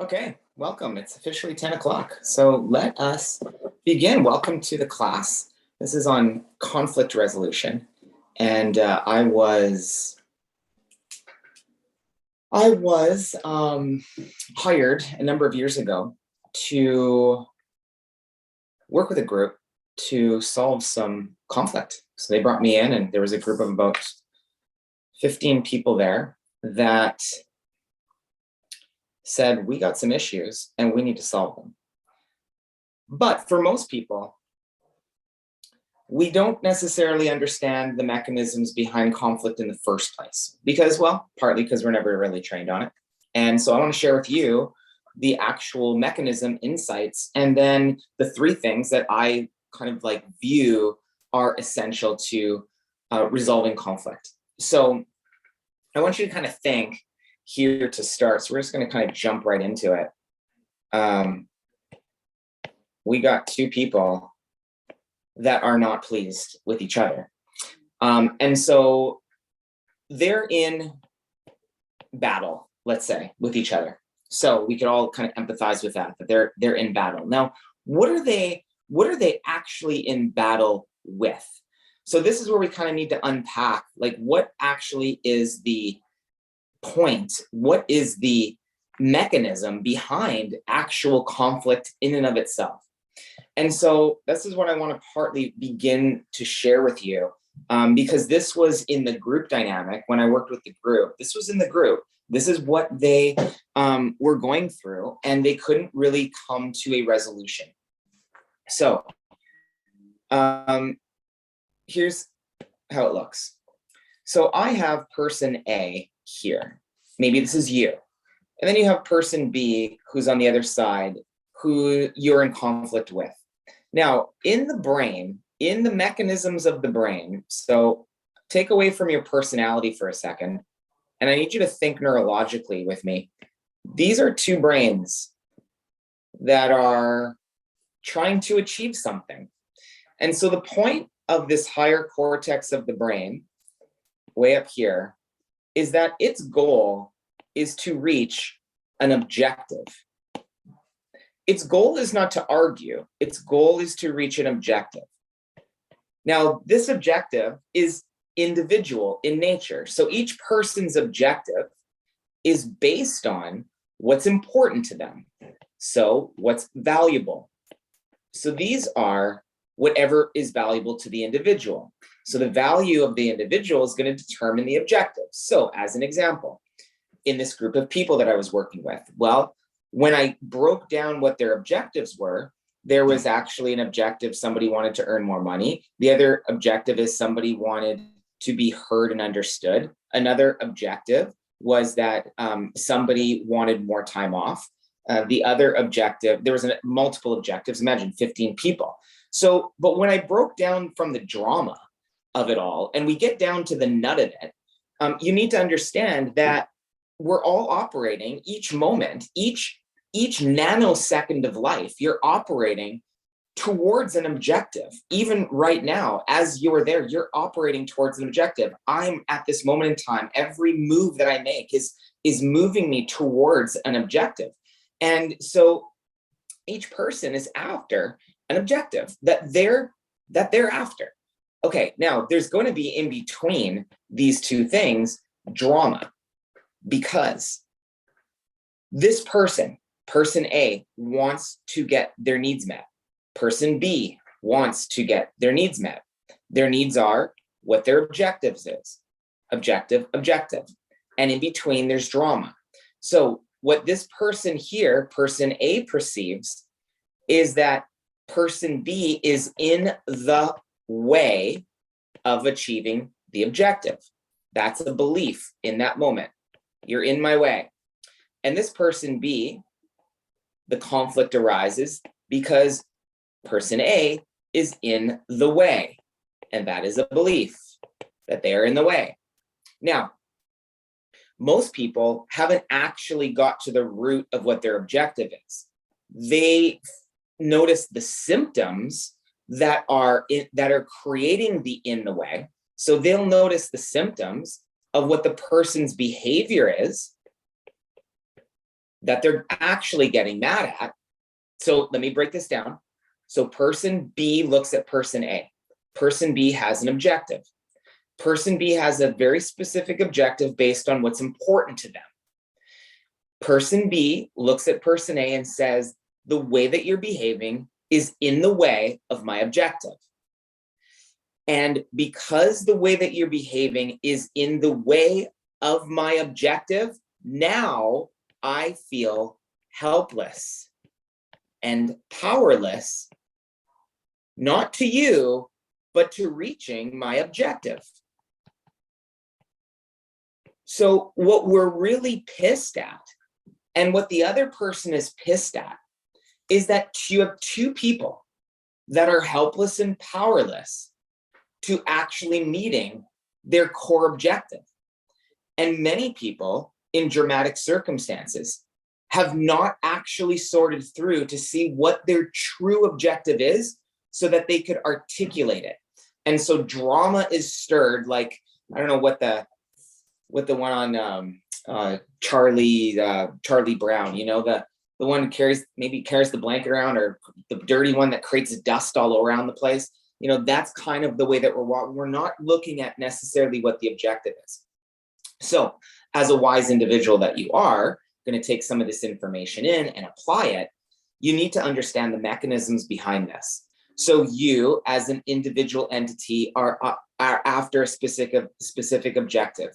Okay, welcome. It's officially 10 o'clock. So let us begin. Welcome to the class. This is on conflict resolution. And I was hired a number of years ago to work with a group to solve some conflict. So they brought me in, and there was a group of about 15 people there that said, we got some issues and we need to solve them. But for most people, we don't necessarily understand the mechanisms behind conflict in the first place because, well, partly because we're never really trained on it. And so I want to share with you the actual mechanism insights and then the three things that I kind of like view are essential to resolving conflict. So I want you to kind of think here to start. So we're just going to kind of jump right into it. We got two people that are not pleased with each other. And so they're in battle, let's say, with each other. So we could all kind of empathize with that they're in battle. Now, what are they actually in battle with? So this is where we kind of need to unpack, like, what actually is the point? What is the mechanism behind actual conflict in and of itself? And so this is what I want to partly begin to share with you, because this was in the group dynamic when I worked with the group. This was in the group. This is what they were going through, and they couldn't really come to a resolution. So here's how it looks. So I have person A here. Maybe this is you. And then you have person B who's on the other side, who you're in conflict with. Now, in the brain, in the mechanisms of the brain, so take away from your personality for a second, and I need you to think neurologically with me. These are two brains that are trying to achieve something. And so the point of this higher cortex of the brain, way up here, is that its goal is to reach an objective. Its goal is not to argue. Its goal is to reach an objective. Now, this objective is individual in nature. So each person's objective is based on what's important to them. So what's valuable. So these are whatever is valuable to the individual. So the value of the individual is going to determine the objective. So as an example, in this group of people that I was working with, well, when I broke down what their objectives were, there was actually an objective. Somebody wanted to earn more money. The other objective is somebody wanted to be heard and understood. Another objective was that somebody wanted more time off. The other objective, there was multiple objectives. Imagine 15 people. So, but when I broke down from the drama of it all, and we get down to the nut of it, you need to understand that we're all operating each moment, each nanosecond of life, you're operating towards an objective. Even right now, as you're there, you're operating towards an objective. I'm at this moment in time, every move that I make is moving me towards an objective. And so each person is after an objective that they're after. Okay, now there's going to be in between these two things, drama, because this person A, wants to get their needs met. Person B wants to get their needs met. Their needs are what their objectives is. Objective. And in between, there's drama. So what this person here, person A, perceives is that person B is in the way of achieving the objective. That's a belief in that moment. You're in my way. And this person B, the conflict arises because person A is in the way. And that is a belief that they are in the way. Now, most people haven't actually got to the root of what their objective is. They notice the symptoms that are creating the in the way. So they'll notice the symptoms of what the person's behavior is. that they're actually getting mad at. So let me break this down. So person B looks at person A. Person B has an objective. Person B has a very specific objective based on what's important to them. Person B looks at person A and says, the way that you're behaving is in the way of my objective. And because the way that you're behaving is in the way of my objective, now I feel helpless and powerless, not to you, but to reaching my objective. So what we're really pissed at, and what the other person is pissed at, is that you have two people that are helpless and powerless to actually meeting their core objective. And many people in dramatic circumstances have not actually sorted through to see what their true objective is so that they could articulate it. And so drama is stirred, like, I don't know what the one on Charlie Brown, you know, the one who carries the blanket around, or the dirty one that creates dust all around the place. You know, that's kind of the way that we're not looking at necessarily what the objective is. So as a wise individual that you are going to take some of this information in and apply it, you need to understand the mechanisms behind this. So you as an individual entity are after a specific objective.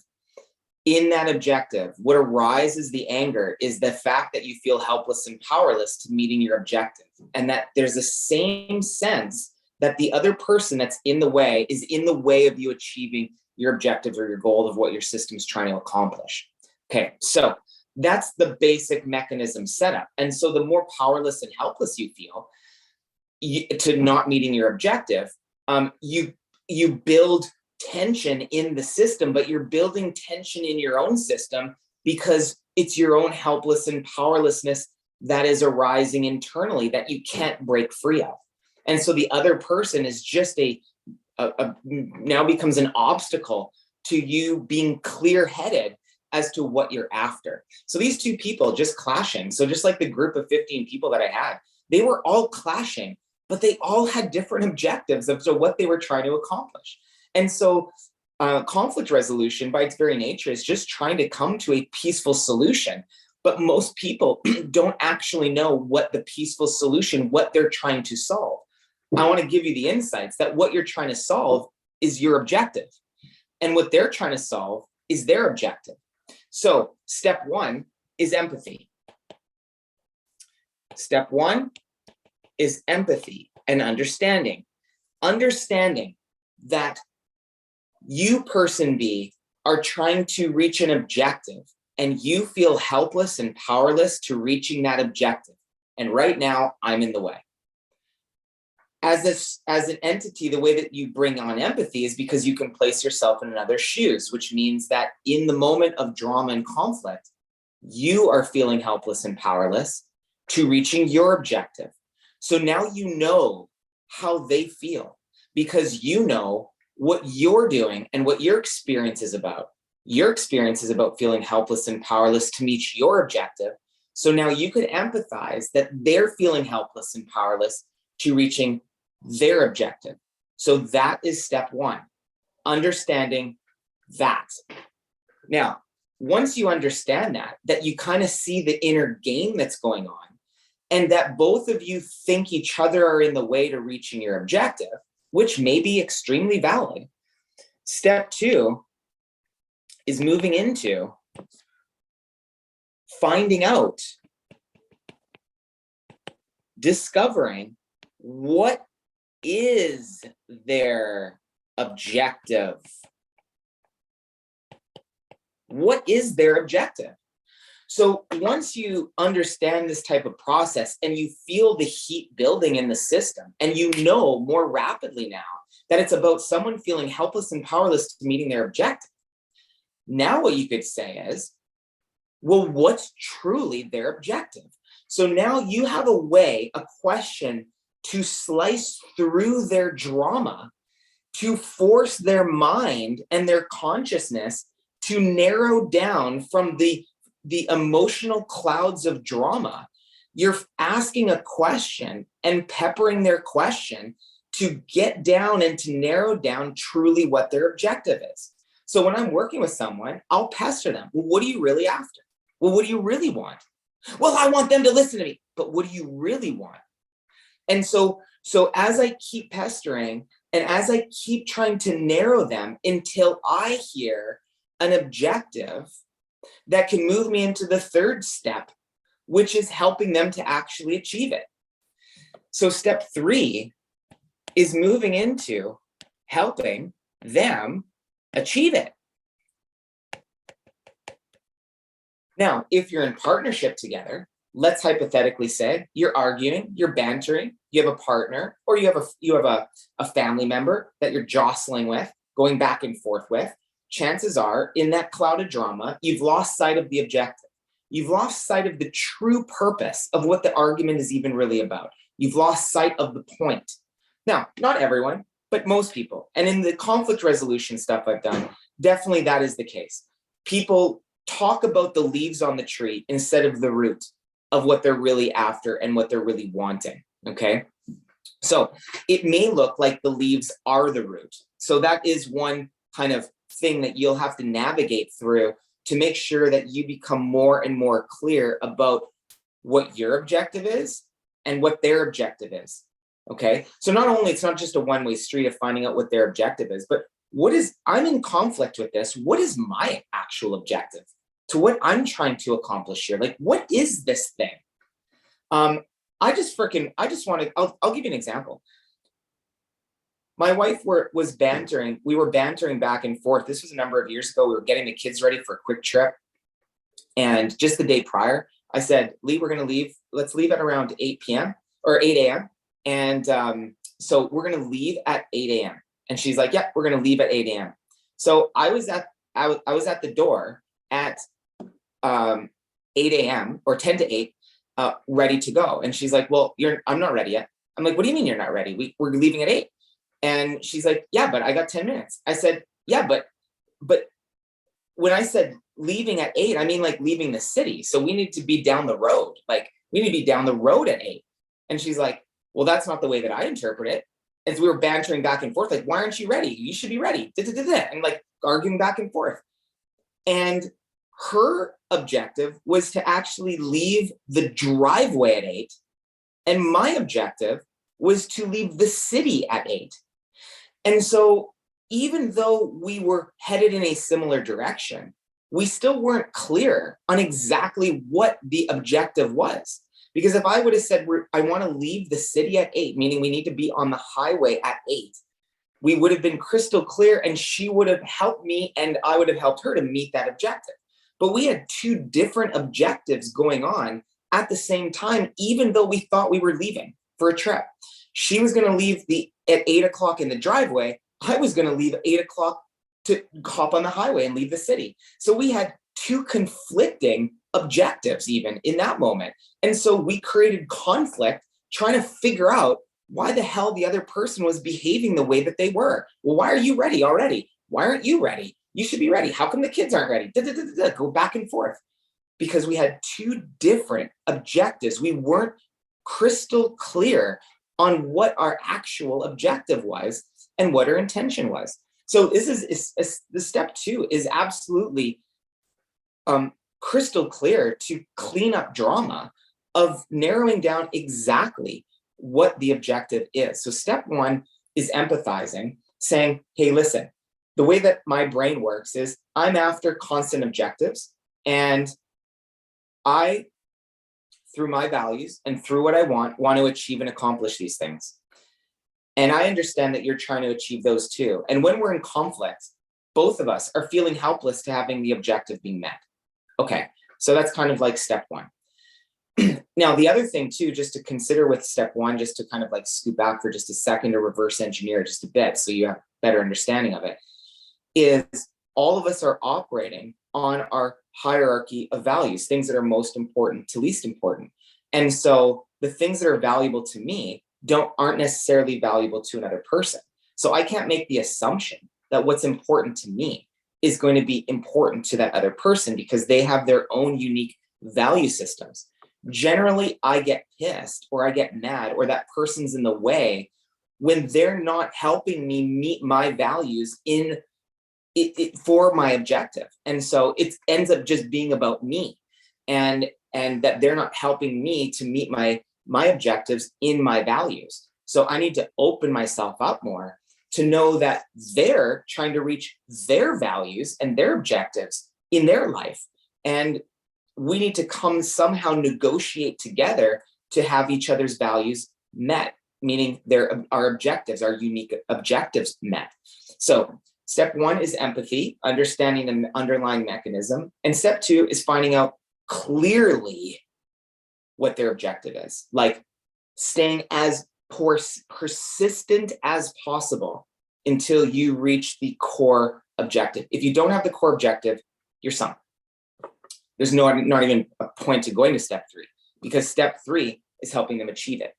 In that objective, what arises the anger is the fact that you feel helpless and powerless to meeting your objective. And that there's the same sense that the other person that's in the way is in the way of you achieving your objective or your goal of what your system's trying to accomplish. Okay, so that's the basic mechanism setup. And so the more powerless and helpless you feel to not meeting your objective, you build tension in the system, but you're building tension in your own system because it's your own helpless and powerlessness that is arising internally that you can't break free of. And so the other person is just now becomes an obstacle to you being clear-headed as to what you're after. So these two people just clashing. So just like the group of 15 people that I had, they were all clashing, but they all had different objectives of what they were trying to accomplish. And so conflict resolution by its very nature is just trying to come to a peaceful solution. But most people don't actually know what the peaceful solution, what they're trying to solve. I want to give you the insights that what you're trying to solve is your objective. And what they're trying to solve is their objective. So step one is empathy. Step one is empathy and understanding. Understanding that you, person B, are trying to reach an objective and you feel helpless and powerless to reaching that objective. And right now, I'm in the way. As an entity, the way that you bring on empathy is because you can place yourself in another's shoes, which means that in the moment of drama and conflict, you are feeling helpless and powerless to reaching your objective. So now you know how they feel because you know what you're doing and what your experience is about. Your experience is about feeling helpless and powerless to meet your objective. So now you could empathize that they're feeling helpless and powerless to reaching their objective. So that is step one, understanding that. Now, once you understand that you kind of see the inner game that's going on and that both of you think each other are in the way to reaching your objective, which may be extremely valid. Step two is moving into finding out, discovering what is their objective. What is their objective? So once you understand this type of process and you feel the heat building in the system, and you know more rapidly now that it's about someone feeling helpless and powerless to meeting their objective, now what you could say is, well, what's truly their objective? So now you have a way, a question to slice through their drama, to force their mind and their consciousness to narrow down from the the emotional clouds of drama. You're asking a question and peppering their question to get down and to narrow down truly what their objective is. So when I'm working with someone, I'll pester them. Well, what are you really after? Well, what do you really want? Well, I want them to listen to me. But what do you really want? And so as I keep pestering and as I keep trying to narrow them until I hear an objective that can move me into the third step, which is helping them to actually achieve it. So step 3 is moving into helping them achieve it. Now, if you're in partnership together, let's hypothetically say you're arguing, you're bantering, you have a partner, or you have a family member that you're jostling with, going back and forth with. Chances are, in that cloud of drama, you've lost sight of the objective. You've lost sight of the true purpose of what the argument is even really about. You've lost sight of the point. Now, not everyone, but most people. And in the conflict resolution stuff I've done, definitely that is the case. People talk about the leaves on the tree instead of the root of what they're really after and what they're really wanting, okay? So it may look like the leaves are the root. So that is one kind of thing that you'll have to navigate through to make sure that you become more and more clear about what your objective is and what their objective is, okay? So not only, it's not just a one-way street of finding out what their objective is, but I'm in conflict with this. What is my actual objective to what I'm trying to accomplish here? Like, what is this thing? I'll give you an example. My wife was bantering. We were bantering back and forth. This was a number of years ago. We were getting the kids ready for a quick trip. And just the day prior, I said, Lee, we're going to leave. Let's leave at around 8 p.m. or 8 a.m. And so we're going to leave at 8 a.m. And she's like, yeah, we're going to leave at 8 a.m. So I was at the door at 8 a.m. or 10 to 8, ready to go. And she's like, well, I'm not ready yet. I'm like, what do you mean you're not ready? We're leaving at 8. And she's like, yeah, but I got 10 minutes. I said, yeah, but when I said leaving at 8, I mean like leaving the city. So we need to be down the road. Like we need to be down the road at 8. And she's like, well, that's not the way that I interpret it. As we were bantering back and forth, like, why aren't you ready? You should be ready. And like arguing back and forth. And her objective was to actually leave the driveway at 8. And my objective was to leave the city at 8. And so even though we were headed in a similar direction, we still weren't clear on exactly what the objective was. Because if I would have said, I want to leave the city at 8, meaning we need to be on the highway at 8, we would have been crystal clear and she would have helped me and I would have helped her to meet that objective. But we had 2 different objectives going on at the same time, even though we thought we were leaving for a trip. She was going to leave at 8 o'clock in the driveway. I was going to leave at 8 o'clock to hop on the highway and leave the city. So we had 2 conflicting objectives even in that moment. And so we created conflict trying to figure out why the hell the other person was behaving the way that they were. Well, why are you ready already? Why aren't you ready? You should be ready. How come the kids aren't ready? Go back and forth. Because we had 2 different objectives. We weren't crystal clear on what our actual objective was and what our intention was. So this is the step 2 is absolutely crystal clear to clean up drama of narrowing down exactly what the objective is. So step 1 is empathizing, saying, hey, listen, the way that my brain works is I'm after constant objectives, and I, through my values and through what I want to achieve and accomplish these things. And I understand that you're trying to achieve those too. And when we're in conflict, both of us are feeling helpless to having the objective being met. Okay, so that's kind of like step 1. Now, the other thing too, just to consider with step 1, just to kind of like scoop back for just a second or reverse engineer just a bit so you have a better understanding of it, is all of us are operating on our hierarchy of values, things that are most important to least important. And so the things that are valuable to me aren't necessarily valuable to another person. So I can't make the assumption that what's important to me is going to be important to that other person because they have their own unique value systems. Generally, I get pissed or I get mad or that person's in the way when they're not helping me meet my values in it for my objective. And so it ends up just being about me and that they're not helping me to meet my objectives in my values. So I need to open myself up more to know that they're trying to reach their values and their objectives in their life. And we need to come somehow negotiate together to have each other's values met, meaning our objectives, our unique objectives met. So step one is empathy, understanding the underlying mechanism. And step two is finding out clearly what their objective is, like staying as persistent as possible until you reach the core objective. If you don't have the core objective, you're sunk. There's not even a point to going to step three, because step three is helping them achieve it.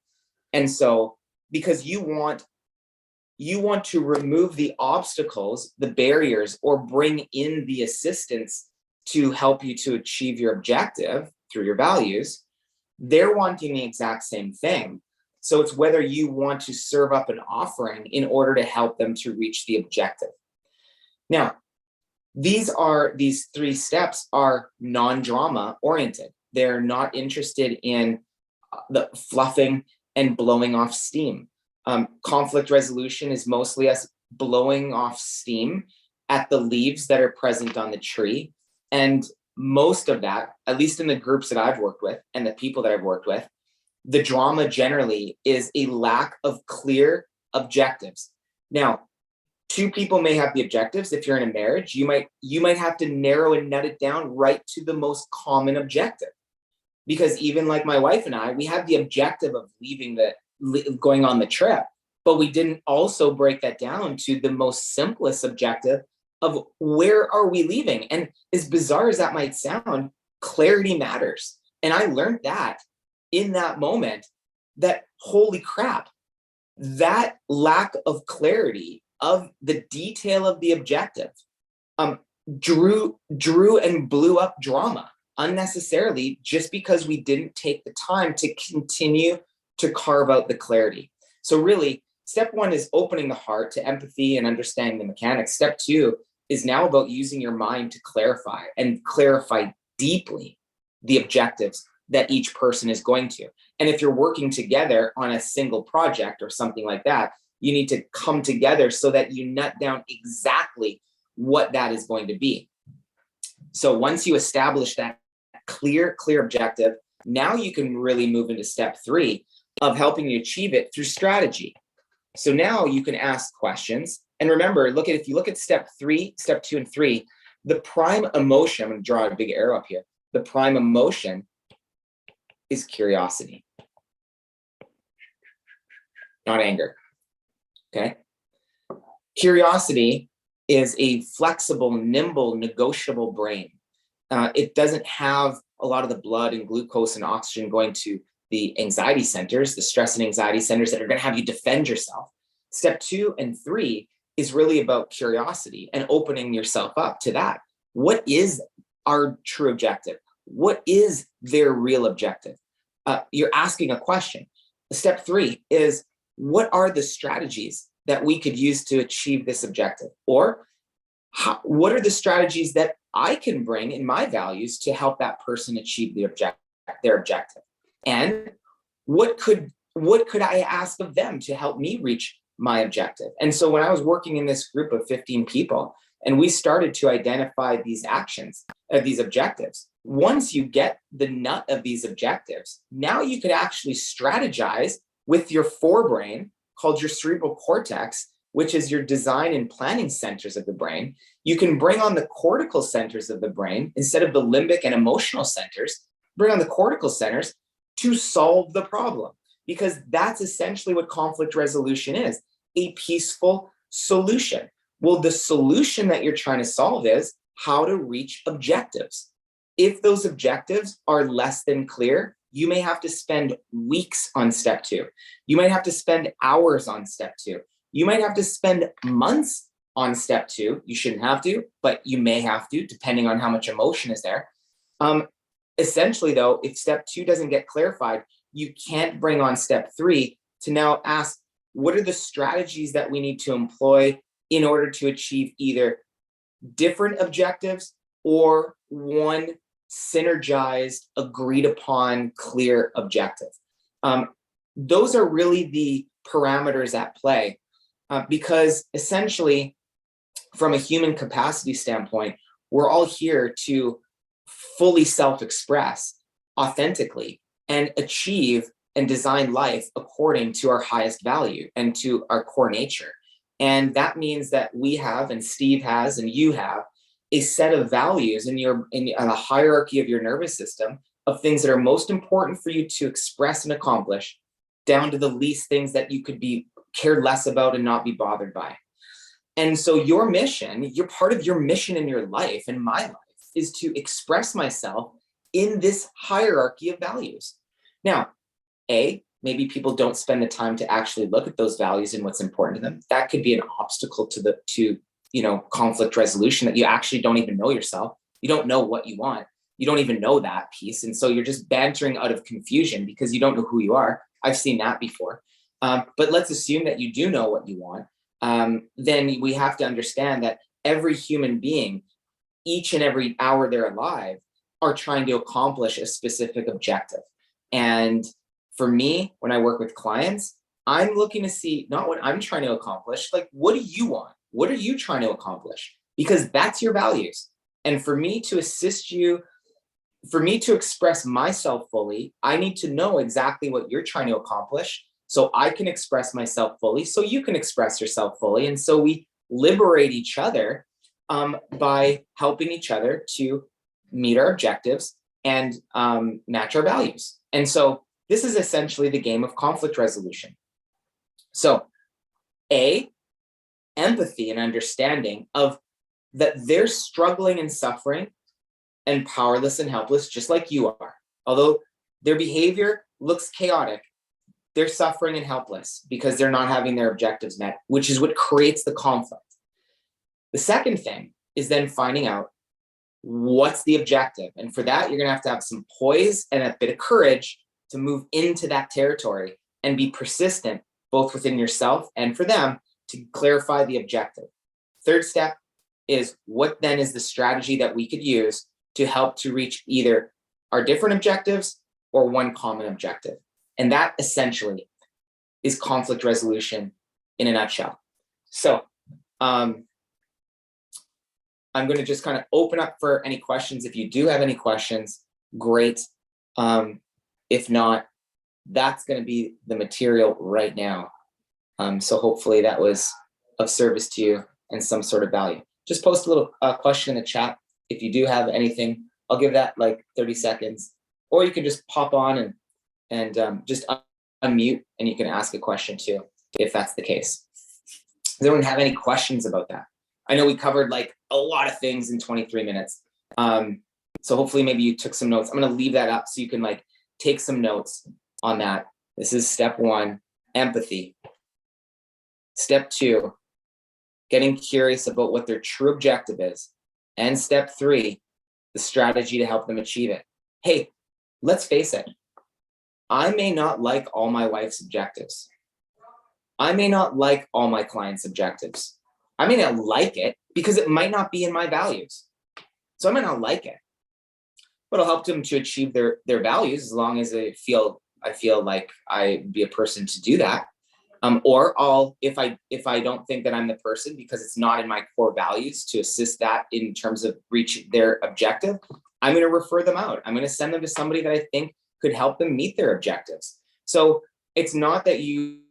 And so because you want to remove the obstacles, the barriers, or bring in the assistance to help you to achieve your objective through your values, they're wanting the exact same thing. So it's whether you want to serve up an offering in order to help them to reach the objective. Now, these three steps are non-drama oriented. They're not interested in the fluffing and blowing off steam. Conflict resolution is mostly us blowing off steam at the leaves that are present on the tree. And most of that, at least in the groups that I've worked with and the people that I've worked with, the drama generally is a lack of clear objectives. Now, two people may have the objectives. If you're in a marriage, you might have to narrow and nut it down right to the most common objective. Because even like my wife and I, we had the objective of going on the trip, but we didn't also break that down to the most simplest objective of where are we leaving? And as bizarre as that might sound, clarity matters. And I learned that in that moment, that holy crap, that lack of clarity of the detail of the objective drew and blew up drama unnecessarily, just because we didn't take the time to continue to carve out the clarity. So really, step one is opening the heart to empathy and understanding the mechanics. Step two is now about using your mind to clarify deeply the objectives that each person is going to. And if you're working together on a single project or something like that, you need to come together so that you nut down exactly what that is going to be. So once you establish that clear objective, now you can really move into step three of helping you achieve it through strategy. So now you can ask questions. And remember, if you look at step two and three, the prime emotion, I'm going to draw a big arrow up here. The prime emotion is curiosity, not anger. Okay. Curiosity is a flexible, nimble, negotiable brain. It doesn't have a lot of the blood and glucose and oxygen going to the anxiety centers, the stress and anxiety centers that are going to have you defend yourself. Step two and three is really about curiosity and opening yourself up to that. What is our true objective? What is their real objective? You're asking a question. Step three is, what are the strategies that we could use to achieve this objective? Or what are the strategies that I can bring in my values to help that person achieve their objective? And what could I ask of them to help me reach my objective? And so when I was working in this group of 15 people, and we started to identify these actions, these objectives, once you get the nut of these objectives, now you could actually strategize with your forebrain, called your cerebral cortex, which is your design and planning centers of the brain. You can bring on the cortical centers of the brain instead of the limbic and emotional centers, bring on the cortical centers to solve the problem, because that's essentially what conflict resolution is, a peaceful solution. Well, the solution that you're trying to solve is how to reach objectives. If those objectives are less than clear, you may have to spend weeks on step two. You might have to spend hours on step two. You might have to spend months on step 2. You shouldn't have to, but you may have to, depending on how much emotion is there. Essentially, though, if step 2 doesn't get clarified, you can't bring on step 3 to now ask, what are the strategies that we need to employ in order to achieve either different objectives or one synergized, agreed upon, clear objective? Those are really the parameters at play, because essentially, from a human capacity standpoint, we're all here to fully self-express authentically and achieve and design life according to our highest value and to our core nature. And that means that we have, and Steve has, and you have, a set of values in a hierarchy of your nervous system of things that are most important for you to express and accomplish, down to the least things that you could be cared less about and not be bothered by. And so your mission, you're part of your mission in your life, and my life, is to express myself in this hierarchy of values. Now, maybe people don't spend the time to actually look at those values and what's important to them. That could be an obstacle to conflict resolution, that you actually don't even know yourself. You don't know what you want. You don't even know that piece. And so you're just bantering out of confusion because you don't know who you are. I've seen that before. But let's assume that you do know what you want. Then we have to understand that every human being, each and every hour they're alive, are trying to accomplish a specific objective. And for me, when I work with clients, I'm looking to see not what I'm trying to accomplish, like, what do you want? What are you trying to accomplish? Because that's your values. And for me to assist you, for me to express myself fully, I need to know exactly what you're trying to accomplish so I can express myself fully, so you can express yourself fully. And so we liberate each other by helping each other to meet our objectives and match our values. And so this is essentially the game of conflict resolution. So empathy and understanding of that they're struggling and suffering and powerless and helpless, just like you are. Although their behavior looks chaotic, they're suffering and helpless because they're not having their objectives met, which is what creates the conflict. The second thing is then finding out what's the objective. And for that, you're going to have some poise and a bit of courage to move into that territory and be persistent, both within yourself and for them, to clarify the objective. Third step is, what then is the strategy that we could use to help to reach either our different objectives or one common objective? And that essentially is conflict resolution in a nutshell. So I'm going to just kind of open up for any questions. If you do have any questions, great. If not, that's going to be the material right now. So hopefully that was of service to you and some sort of value. Just post a little question in the chat. If you do have anything, I'll give that like 30 seconds, or you can just pop on and just unmute and you can ask a question too, if that's the case. Does anyone have any questions about that? I know we covered like a lot of things in 23 minutes. So hopefully maybe you took some notes. I'm going to leave that up so you can like take some notes on that. This is step 1, empathy. Step 2, getting curious about what their true objective is. And step 3, the strategy to help them achieve it. Hey, let's face it. I may not like all my wife's objectives. I may not like all my clients' objectives. I may not like it because it might not be in my values. So I might not like it, but I'll help them to achieve their values as long as I feel like I'd be a person to do that. Or if I don't think that I'm the person because it's not in my core values to assist that in terms of reaching their objective, I'm going to refer them out. I'm going to send them to somebody that I think could help them meet their objectives. So it's not that you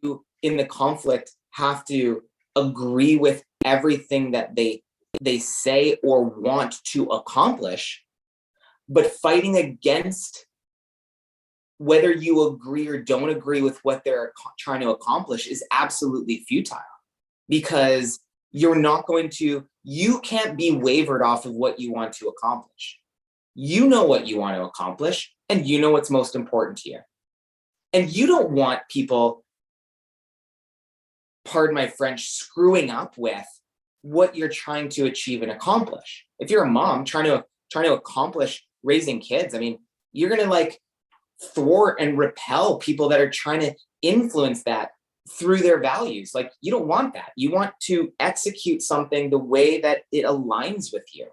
in the conflict have to agree with everything that they say or want to accomplish, but fighting against whether you agree or don't agree with what they're trying to accomplish is absolutely futile, because you can't be wavered off of what you want to accomplish. You know what you want to accomplish, and you know what's most important to you. And you don't want people, pardon my French, screwing up with what you're trying to achieve and accomplish. If you're a mom trying to accomplish raising kids, I mean, you're going to like thwart and repel people that are trying to influence that through their values. Like, you don't want that. You want to execute something the way that it aligns with you.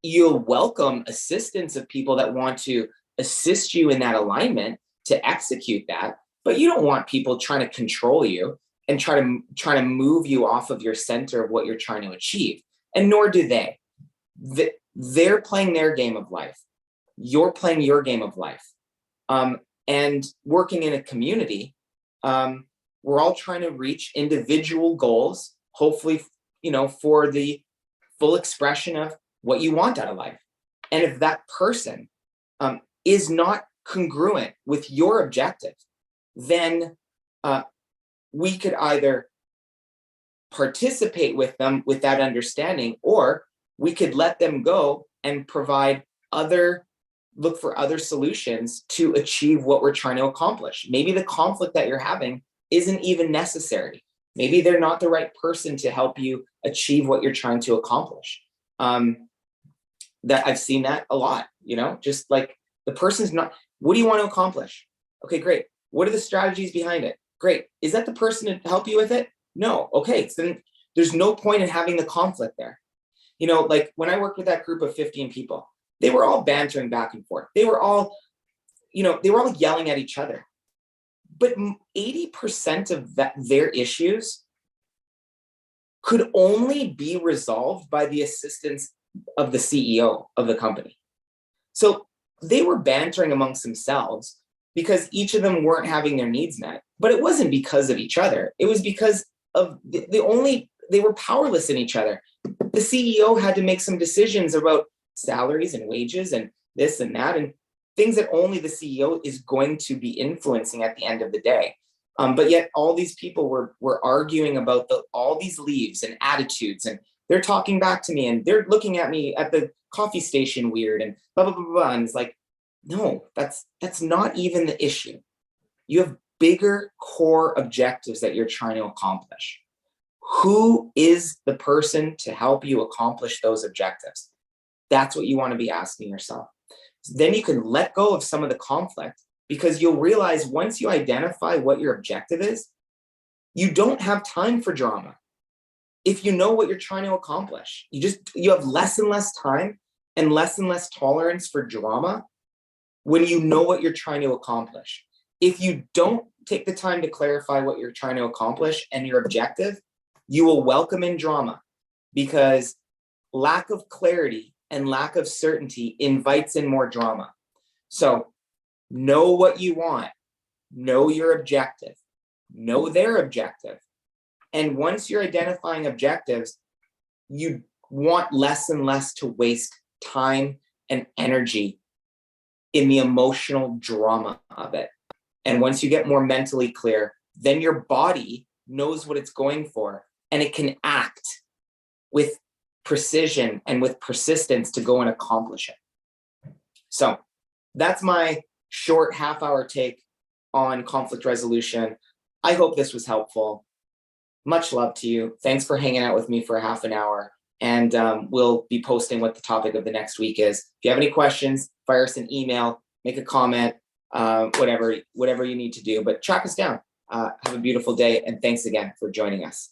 You'll welcome assistance of people that want to assist you in that alignment to execute that, but you don't want people trying to control you and try to move you off of your center of what you're trying to achieve. And nor do they. They're playing their game of life. You're playing your game of life. And working in a community, we're all trying to reach individual goals, hopefully, for the full expression of what you want out of life. And if that person is not congruent with your objective, then we could either participate with them with that understanding, or we could let them go and look for other solutions to achieve what we're trying to accomplish. Maybe the conflict that you're having isn't even necessary. Maybe they're not the right person to help you achieve what you're trying to accomplish. That I've seen that a lot, just like the person's not, what do you want to accomplish? Okay, great. What are the strategies behind it? Great. Is that the person to help you with it? No. Okay. So then there's no point in having the conflict there. Like when I worked with that group of 15 people, they were all bantering back and forth. They were all yelling at each other. But 80% of their issues could only be resolved by the assistance of the CEO of the company. So they were bantering amongst themselves because each of them weren't having their needs met. But it wasn't because of each other. It was because of they were powerless in each other. The CEO had to make some decisions about salaries and wages and this and that, and things that only the CEO is going to be influencing at the end of the day. But yet all these people were arguing about all these leaves and attitudes, and they're talking back to me and they're looking at me at the coffee station weird and blah, blah, blah, blah. And it's like, no, that's not even the issue. You have bigger core objectives that you're trying to accomplish. Who is the person to help you accomplish those objectives? That's what you want to be asking yourself. Then you can let go of some of the conflict, because you'll realize once you identify what your objective is, you don't have time for drama. If you know what you're trying to accomplish, you have less and less time and less tolerance for drama when you know what you're trying to accomplish. If you don't take the time to clarify what you're trying to accomplish and your objective, you will welcome in drama, because lack of clarity and lack of certainty invites in more drama. So know what you want, know your objective, know their objective. And once you're identifying objectives, you want less and less to waste time and energy in the emotional drama of it. And once you get more mentally clear, then your body knows what it's going for, and it can act with precision and with persistence to go and accomplish it. So that's my short half-hour take on conflict resolution. I hope this was helpful. Much love to you. Thanks for hanging out with me for half an hour. And we'll be posting what the topic of the next week is. If you have any questions, fire us an email, make a comment, whatever you need to do. But track us down. Have a beautiful day. And thanks again for joining us.